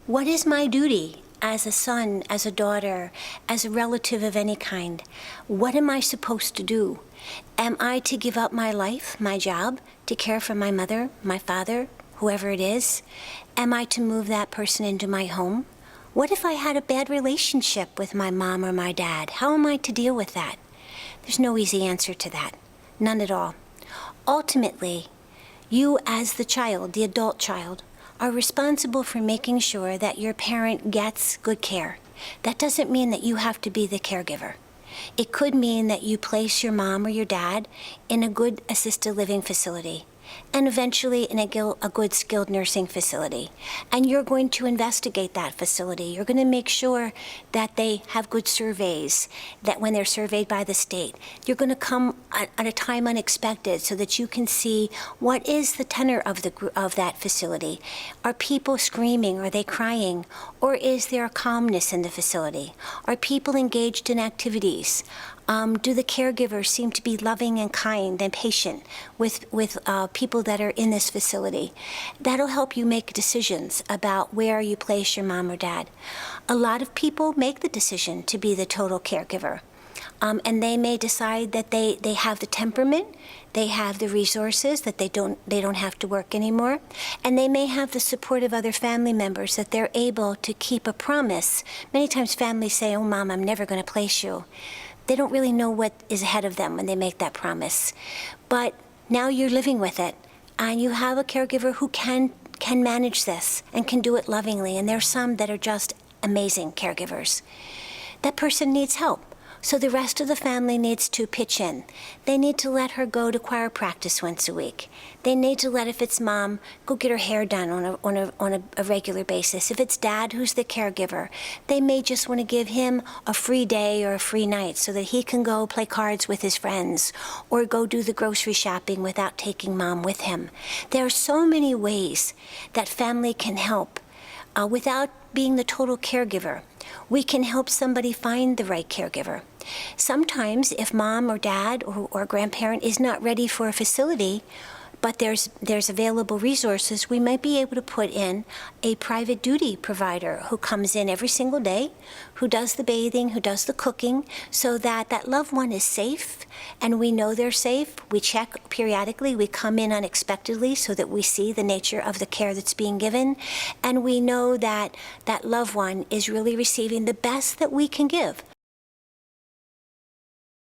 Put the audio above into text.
What is my duty as a son, as a daughter, as a relative of any kind? What am I supposed to do? Am I to give up my life, my job, to care for my mother, my father, whoever it is? Am I to move that person into my home? What if I had a bad relationship with my mom or my dad? How am I to deal with that? There's no easy answer to that. None at all. Ultimately, you as the child, the adult child, are responsible for making sure that your parent gets good care. That doesn't mean that you have to be the caregiver. It could mean that you place your mom or your dad in a good assisted living facility, and eventually in a good skilled nursing facility. And you're going to investigate that facility. You're going to make sure that they have good surveys, that when they're surveyed by the state, you're going to come at a time unexpected so that you can see what is the tenor of that facility. Are people screaming? Are they crying? Or is there a calmness in the facility? Are people engaged in activities? Do the caregivers seem to be loving and kind and patient with people that are in this facility? That'll help you make decisions about where you place your mom or dad. A lot of people make the decision to be the total caregiver. And they may decide that they have the temperament, they have the resources, that they don't have to work anymore, and they may have the support of other family members, that they're able to keep a promise. Many times families say, "Oh, Mom, I'm never going to place you." They don't really know what is ahead of them when they make that promise. But now you're living with it, and you have a caregiver who can manage this and can do it lovingly, and there's some that are just amazing caregivers. That person needs help. So the rest of the family needs to pitch in. They need to let her go to choir practice once a week. They need to let, if it's mom, go get her hair done on a regular basis. If it's dad who's the caregiver, they may just want to give him a free day or a free night so that he can go play cards with his friends or go do the grocery shopping without taking mom with him. There are so many ways that family can help without being the total caregiver. We can help somebody find the right caregiver. Sometimes if mom or dad or grandparent is not ready for a facility, but there's available resources, we might be able to put in a private duty provider who comes in every single day, who does the bathing, who does the cooking, so that that loved one is safe, and we know they're safe. We check periodically. We come in unexpectedly so that we see the nature of the care that's being given, and we know that that loved one is really receiving the best that we can give.